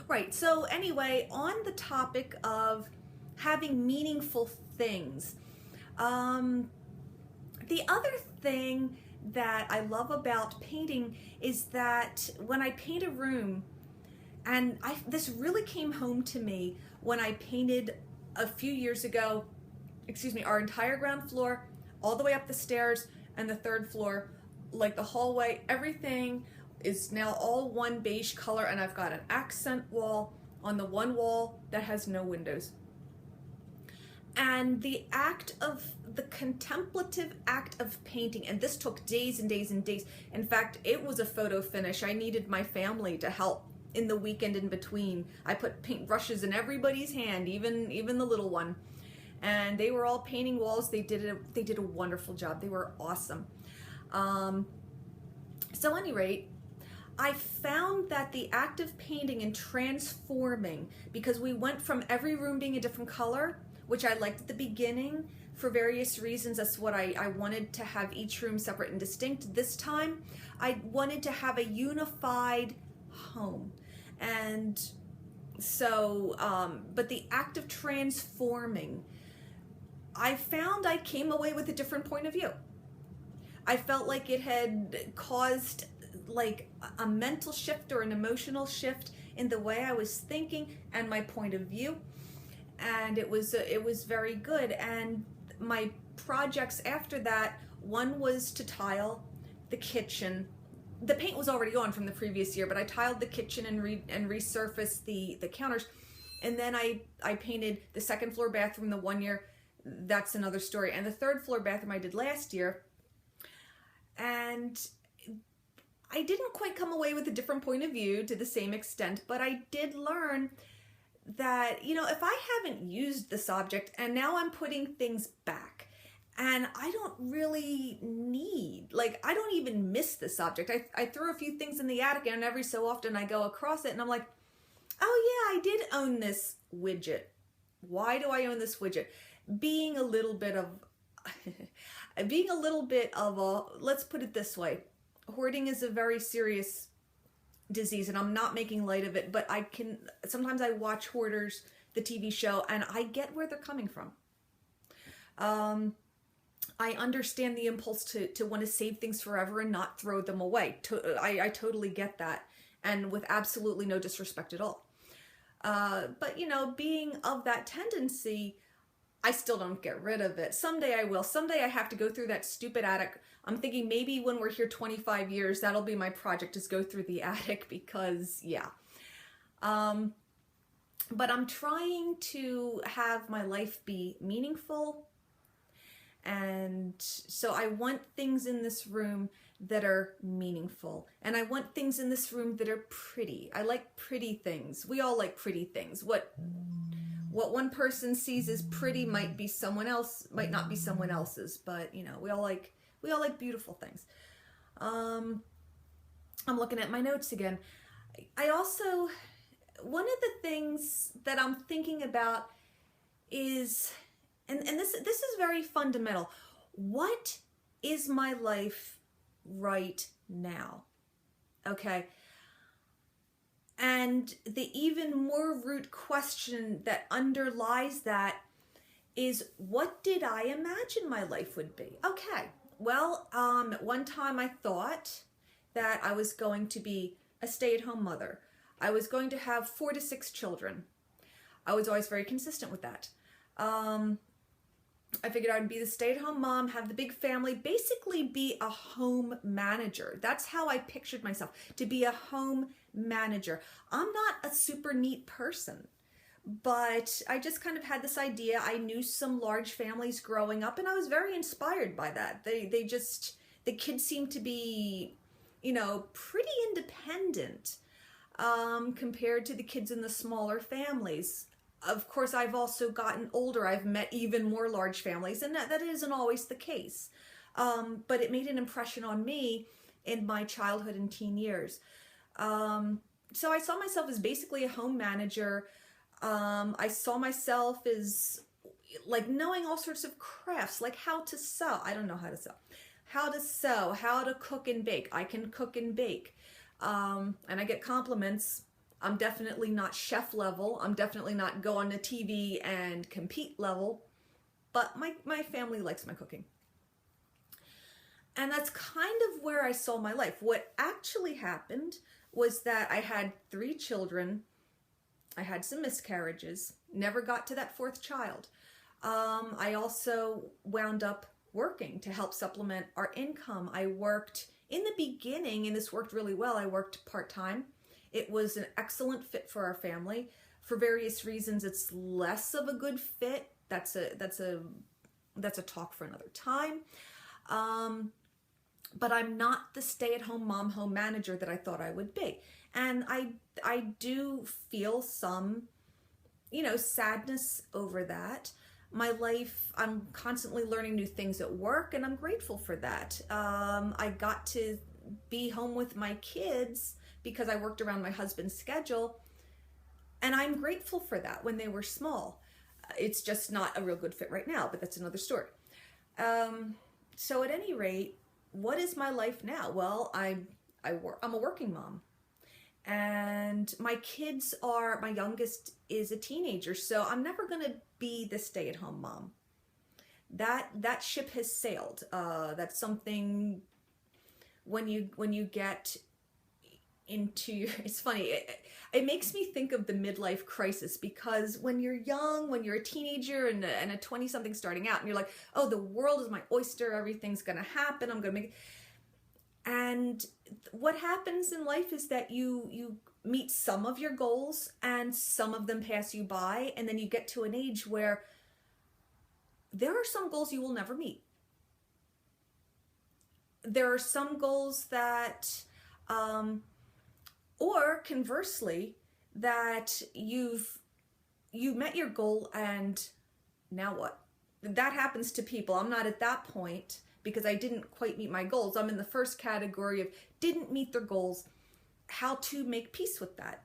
Right. So anyway, on the topic of having meaningful things, um, the other thing that I love about painting is that when I paint a room, and this really came home to me when I painted a few years ago, our entire ground floor, all the way up the stairs, and the third floor, like the hallway, everything is now all one beige color, and I've got an accent wall on the one wall that has no windows. And the contemplative act of painting, and this took days and days and days. In fact, it was a photo finish. I needed my family to help in the weekend in between. I put paint brushes in everybody's hand, even the little one. And they were all painting walls. They did a wonderful job. They were awesome. So at any rate, I found that the act of painting and transforming, because we went from every room being a different color, which I liked at the beginning for various reasons. That's what I wanted to have each room separate and distinct. This time, I wanted to have a unified home. And so, but the act of transforming, I found I came away with a different point of view. I felt like it had caused like a mental shift or an emotional shift in the way I was thinking and my point of view. And it was very good. And my projects after that, one was to tile the kitchen. The paint was already on from the previous year, but I tiled the kitchen and resurfaced the counters. And then I painted the second floor bathroom the one year. That's another story. And the third floor bathroom I did last year. And I didn't quite come away with a different point of view to the same extent, but I did learn that, if I haven't used this object and now I'm putting things back and I don't really I don't even miss this object. I throw a few things in the attic and every so often I go across it and I'm like, oh yeah, I did own this widget. Why do I own this widget? Being a little bit of let's put it this way. Hoarding is a very serious disease, and I'm not making light of it, but sometimes I watch Hoarders, the TV show, and I get where they're coming from. I understand the impulse to want to save things forever and not throw them away. I totally get that, and with absolutely no disrespect at all. But being of that tendency, I still don't get rid of it. Someday I will. Someday I have to go through that stupid attic. I'm thinking maybe when we're here 25 years, that'll be my project, is go through the attic, because yeah. But I'm trying to have my life be meaningful. And so I want things in this room that are meaningful. And I want things in this room that are pretty. I like pretty things. We all like pretty things. What one person sees as pretty might not be someone else's, but we all like beautiful things. I'm looking at my notes again. I also, one of the things that I'm thinking about is, and this is very fundamental. What is my life right now? Okay. And the even more root question that underlies that is, what did I imagine my life would be? Okay, well, at one time I thought that I was going to be a stay-at-home mother. I was going to have 4 to 6 children. I was always very consistent with that. I figured I would be the stay-at-home mom, have the big family, basically be a home manager. That's how I pictured myself, to be a home manager. I'm not a super neat person, but I just kind of had this idea. I knew some large families growing up, and I was very inspired by that. The kids seemed to be, pretty independent compared to the kids in the smaller families. Of course, I've also gotten older. I've met even more large families, and that isn't always the case. But it made an impression on me in my childhood and teen years. So I saw myself as basically a home manager. I saw myself as like knowing all sorts of crafts, like how to sew. I don't know how to sew. How to sew, how to cook and bake. I can cook and bake. And I get compliments I'm definitely not chef level. I'm definitely not go on the TV and compete level, but my family likes my cooking. And that's kind of where I saw my life. What actually happened was that I had 3 children. I had some miscarriages, never got to that 4th child. I also wound up working to help supplement our income. I worked in the beginning, and this worked really well. I worked part-time. It was an excellent fit for our family. For various reasons, it's less of a good fit. That's a talk for another time. But I'm not the stay-at-home mom, home manager that I thought I would be. And I do feel some, sadness over that. My life, I'm constantly learning new things at work, and I'm grateful for that. I got to be home with my kids because I worked around my husband's schedule, and I'm grateful for that when they were small. It's just not a real good fit right now, but that's another story. So at any rate, what is my life now? Well, I'm a working mom. And my youngest is a teenager, so I'm never going to be the stay-at-home mom. That ship has sailed. That's something when you get into it's funny. It makes me think of the midlife crisis, because when you're young, when you're a teenager and a 20-something starting out, and you're like, oh, the world is my oyster, everything's going to happen, I'm going to make it. And what happens in life is that you meet some of your goals and some of them pass you by, and then you get to an age where there are some goals you will never meet. There are some goals that, or conversely, that you met your goal and now what? That happens to people. I'm not at that point, because I didn't quite meet my goals. I'm in the first category of didn't meet their goals, how to make peace with that.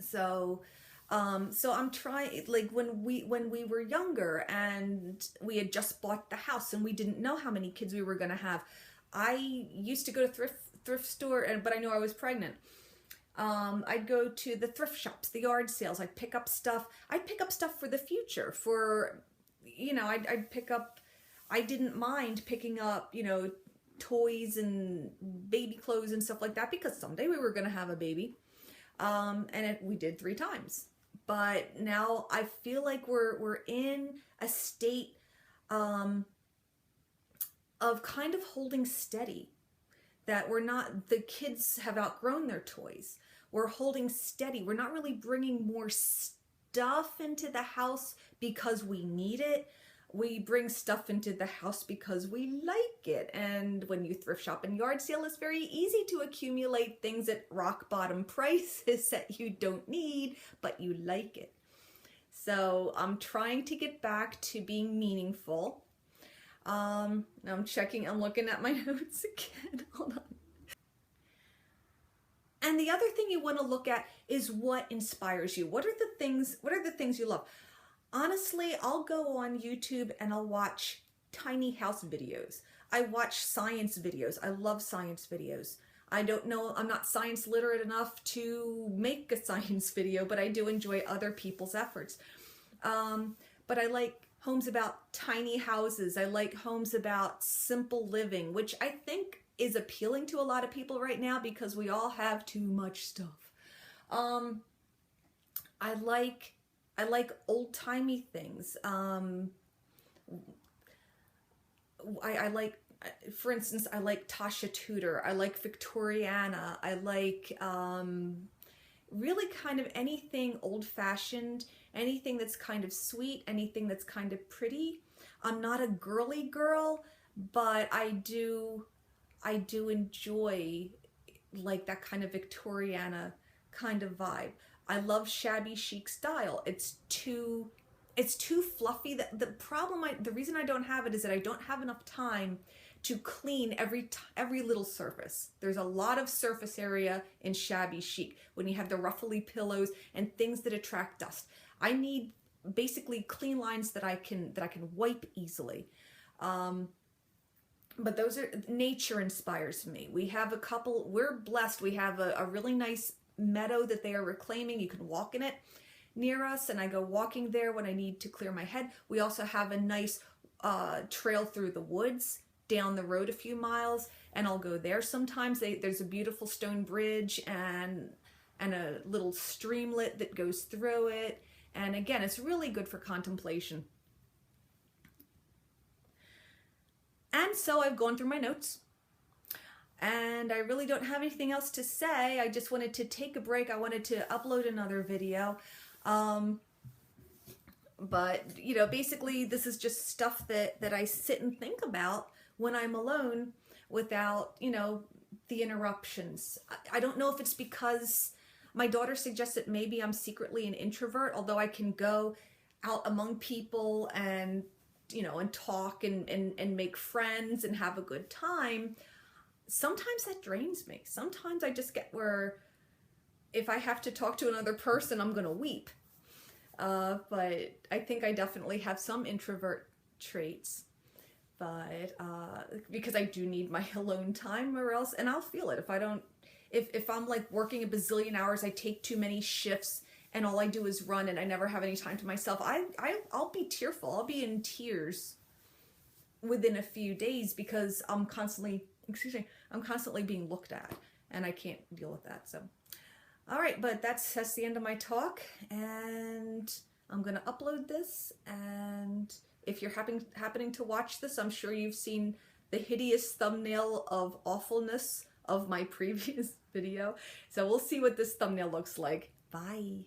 So I'm trying, like when we were younger and we had just bought the house and we didn't know how many kids we were going to have. I used to go to thrift store, but I knew I was pregnant. I'd go to the thrift shops, the yard sales. I'd pick up stuff. For the future. I'd pick up. I didn't mind picking up, toys and baby clothes and stuff like that, because someday we were going to have a baby. We did 3 times. But now I feel like we're in a state of kind of holding steady. That the kids have outgrown their toys. We're holding steady. We're not really bringing more stuff into the house because we need it. We bring stuff into the house because we like it. And when you thrift shop and yard sale, it's very easy to accumulate things at rock bottom prices that you don't need, but you like it. So I'm trying to get back to being meaningful. Now I'm looking at my notes again. Hold on. And the other thing you want to look at is what inspires you. What are the things you love? Honestly, I'll go on YouTube and I'll watch tiny house videos. I watch science videos. I love science videos. I don't know, I'm not science literate enough to make a science video, but I do enjoy other people's efforts. But I like homes about tiny houses. I like homes about simple living, which I think is appealing to a lot of people right now because we all have too much stuff. I like old-timey things. I like, for instance, I like Tasha Tudor. I like Victoriana. I like really kind of anything old-fashioned, anything that's kind of sweet, anything that's kind of pretty. I'm not a girly girl, but I do enjoy like that kind of Victoriana kind of vibe. I love shabby chic style. It's too fluffy. The reason I don't have it is that I don't have enough time to clean every little surface. There's a lot of surface area in shabby chic when you have the ruffly pillows and things that attract dust. I need basically clean lines that I can wipe easily. But nature inspires me. We're blessed. We have a really nice meadow that they are reclaiming. You can walk in it near us, and I go walking there when I need to clear my head. We also have a nice trail through the woods down the road a few miles, and I'll go there sometimes. There's a beautiful stone bridge and a little streamlet that goes through it. And again, it's really good for contemplation. And so I've gone through my notes, and I really don't have anything else to say. I just wanted to take a break. I wanted to upload another video. But, you know, basically this is just stuff that I sit and think about when I'm alone without, you know, the interruptions. I don't know if it's because my daughter suggests that maybe I'm secretly an introvert, although I can go out among people and, you know, and talk and make friends and have a good time. Sometimes that drains me. Sometimes I just get where if I have to talk to another person, I'm going to weep. But I think I definitely have some introvert traits, but because I do need my alone time, or else, and I'll feel it if I don't, if I'm like working a bazillion hours, I take too many shifts and all I do is run and I never have any time to myself, I'll be tearful. I'll be in tears within a few days because I'm constantly being looked at, and I can't deal with that. So all right, but that's the end of my talk, and I'm going to upload this, and if you're happening to watch this, I'm sure you've seen the hideous thumbnail of awfulness of my previous video. So we'll see what this thumbnail looks like. Bye.